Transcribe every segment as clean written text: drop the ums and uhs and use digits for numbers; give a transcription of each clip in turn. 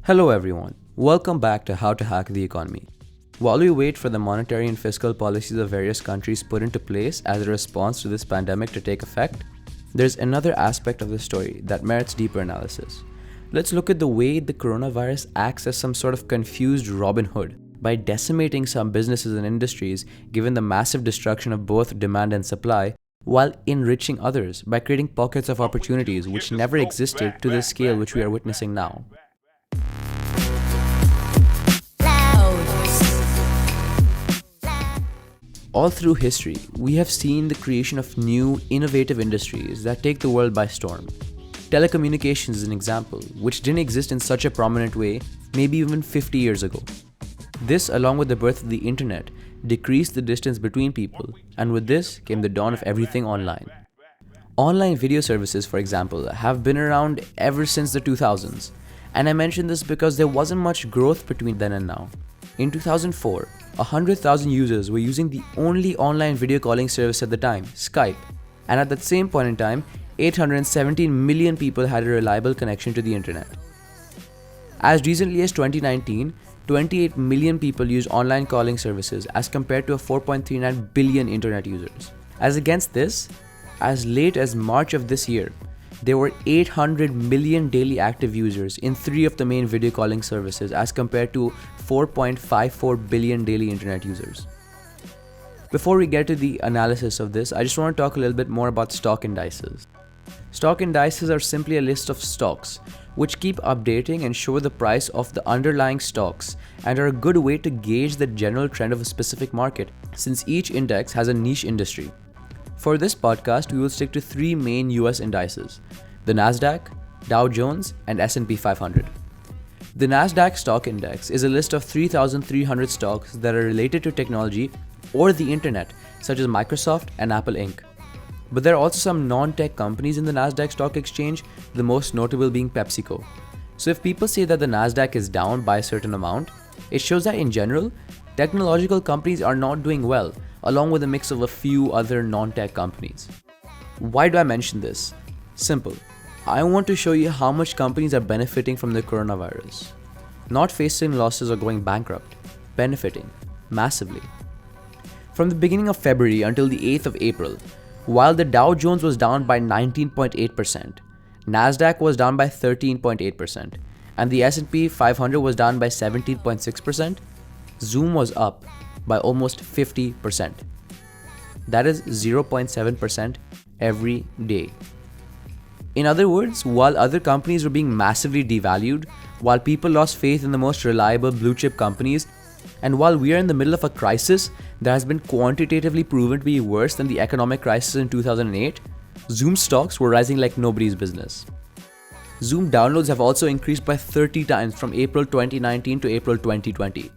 Hello everyone, welcome back to How to Hack the Economy. While we wait for the monetary and fiscal policies of various countries put into place as a response to this pandemic to take effect, there's another aspect of the story that merits deeper analysis. Let's look at the way the coronavirus acts as some sort of confused Robin Hood by decimating some businesses and industries given the massive destruction of both demand and supply, while enriching others by creating pockets of opportunities which never existed to the scale which we are witnessing now. All through history, we have seen the creation of new, innovative industries that take the world by storm. Telecommunications is an example, which didn't exist in such a prominent way maybe even 50 years ago. This, along with the birth of the internet, decreased the distance between people, and with this came the dawn of everything online. Online video services, for example, have been around ever since the 2000s, and I mention this because there wasn't much growth between then and now. In 2004, 100,000 users were using the only online video calling service at the time, Skype, and at that same point in time, 817 million people had a reliable connection to the internet. As recently as 2019, 28 million people used online calling services as compared to 4.39 billion internet users. As against this, as late as March of this year, there were 800 million daily active users in 3 of the main video calling services as compared to 4.54 billion daily internet users. Before we get to the analysis of this, I just want to talk a little bit more about stock indices. Stock indices are simply a list of stocks which keep updating and show the price of the underlying stocks and are a good way to gauge the general trend of a specific market, since each index has a niche industry. For this podcast, we will stick to 3 main US indices: the Nasdaq, Dow Jones, and S&P 500. The Nasdaq Stock Index is a list of 3,300 stocks that are related to technology or the internet, such as Microsoft and Apple Inc. But there are also some non-tech companies in the Nasdaq Stock Exchange, the most notable being PepsiCo. So if people say that the Nasdaq is down by a certain amount, it shows that in general, technological companies are not doing well, along with a mix of a few other non-tech companies. Why do I mention this? Simple. I want to show you how much companies are benefiting from the coronavirus. Not facing losses or going bankrupt, benefiting massively. From the beginning of February until the 8th of April, while the Dow Jones was down by 19.8%, Nasdaq was down by 13.8%, and the S&P 500 was down by 17.6%, Zoom was up by almost 50%. That is 0.7% every day. In other words, while other companies were being massively devalued, while people lost faith in the most reliable blue chip companies, and while we are in the middle of a crisis that has been quantitatively proven to be worse than the economic crisis in 2008, Zoom stocks were rising like nobody's business. Zoom downloads have also increased by 30 times from April 2019 to April 2020.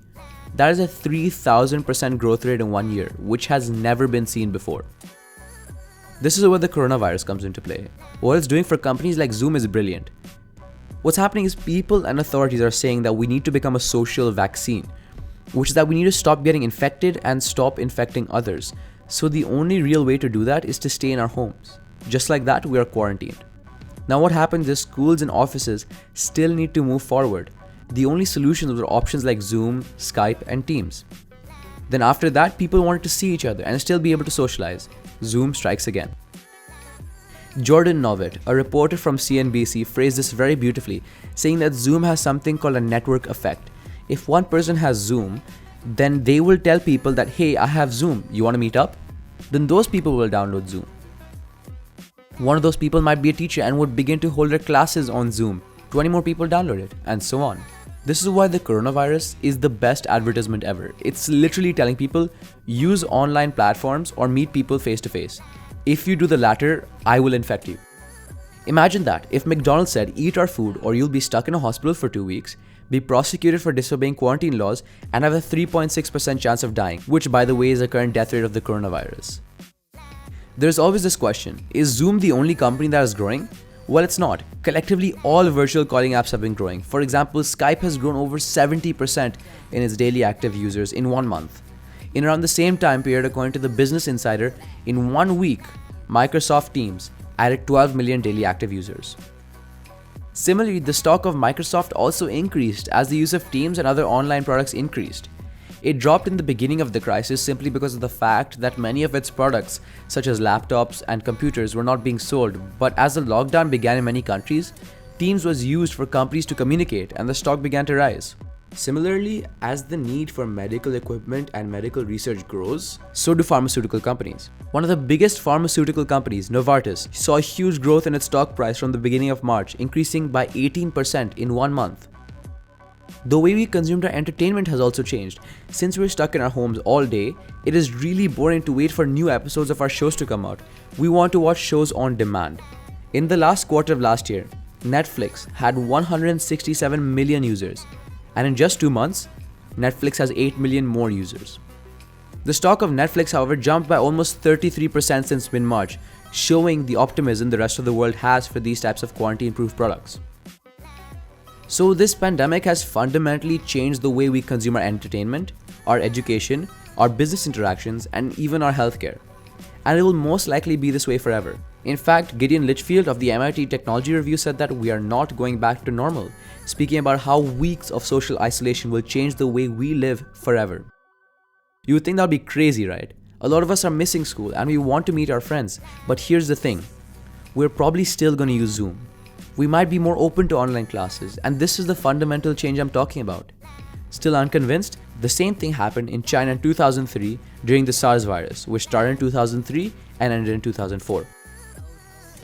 That is a 3,000% growth rate in 1 year, which has never been seen before. This is where the coronavirus comes into play. What it's doing for companies like Zoom is brilliant. What's happening is people and authorities are saying that we need to become a social vaccine, which is that we need to stop getting infected and stop infecting others. So the only real way to do that is to stay in our homes. Just like that, we are quarantined. Now what happens is schools and offices still need to move forward. The only solutions were options like Zoom, Skype, and Teams. Then after that, people wanted to see each other and still be able to socialize. Zoom strikes again. Jordan Novitt, a reporter from CNBC, phrased this very beautifully, saying that Zoom has something called a network effect. If one person has Zoom, then they will tell people that, hey, I have Zoom, you want to meet up? Then those people will download Zoom. One of those people might be a teacher and would begin to hold their classes on Zoom. 20 more people download it, and so on. This is why the coronavirus is the best advertisement ever. It's literally telling people, use online platforms or meet people face to face. If you do the latter, I will infect you. Imagine that if McDonald's said, eat our food or you'll be stuck in a hospital for 2 weeks, be prosecuted for disobeying quarantine laws, and have a 3.6% chance of dying, which by the way is the current death rate of the coronavirus. There's always this question, is Zoom the only company that is growing? Well, it's not. Collectively, all virtual calling apps have been growing. For example, Skype has grown over 70% in its daily active users in 1 month. In around the same time period, according to the Business Insider, in 1 week, Microsoft Teams added 12 million daily active users. Similarly, the stock of Microsoft also increased as the use of Teams and other online products increased. It dropped in the beginning of the crisis simply because of the fact that many of its products, such as laptops and computers, were not being sold. But as the lockdown began in many countries, Teams was used for companies to communicate and the stock began to rise. Similarly, as the need for medical equipment and medical research grows, so do pharmaceutical companies. One of the biggest pharmaceutical companies, Novartis, saw a huge growth in its stock price from the beginning of March, increasing by 18% in 1 month. The way we consumed our entertainment has also changed. Since we're stuck in our homes all day, it is really boring to wait for new episodes of our shows to come out. We want to watch shows on demand. In the last quarter of last year, Netflix had 167 million users. And in just 2 months, Netflix has 8 million more users. The stock of Netflix, however, jumped by almost 33% since mid-March, showing the optimism the rest of the world has for these types of quarantine-proof products. So this pandemic has fundamentally changed the way we consume our entertainment, our education, our business interactions, and even our healthcare. And it will most likely be this way forever. In fact, Gideon Litchfield of the MIT Technology Review said that we are not going back to normal, speaking about how weeks of social isolation will change the way we live forever. You would think that would be crazy, right? A lot of us are missing school and we want to meet our friends, but here's the thing. We're probably still going to use Zoom. We might be more open to online classes, and this is the fundamental change I'm talking about. Still unconvinced? The same thing happened in China in 2003 during the SARS virus, which started in 2003 and ended in 2004.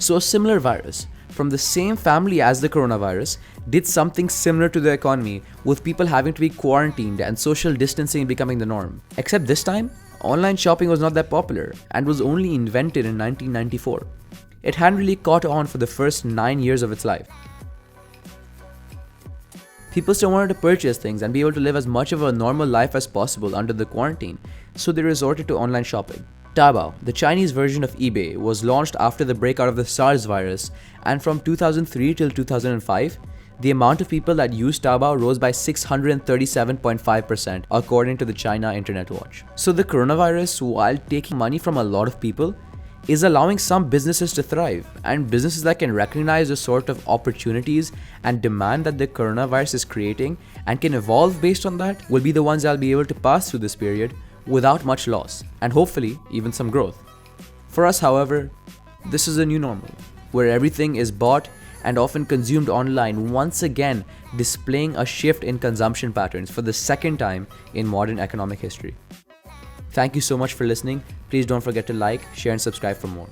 So a similar virus, from the same family as the coronavirus, did something similar to the economy, with people having to be quarantined and social distancing becoming the norm. Except this time, online shopping was not that popular and was only invented in 1994. It hadn't really caught on for the first 9 years of its life. People still wanted to purchase things and be able to live as much of a normal life as possible under the quarantine, so they resorted to online shopping. Taobao, the Chinese version of eBay, was launched after the breakout of the SARS virus, and from 2003 till 2005, the amount of people that used Taobao rose by 637.5% according to the China Internet Watch. So the coronavirus, while taking money from a lot of people, is allowing some businesses to thrive, and businesses that can recognize the sort of opportunities and demand that the coronavirus is creating and can evolve based on that will be the ones that will be able to pass through this period without much loss, and hopefully even some growth. For us, however, this is a new normal, where everything is bought and often consumed online, once again displaying a shift in consumption patterns for the second time in modern economic history. Thank you so much for listening. Please don't forget to like, share, and subscribe for more.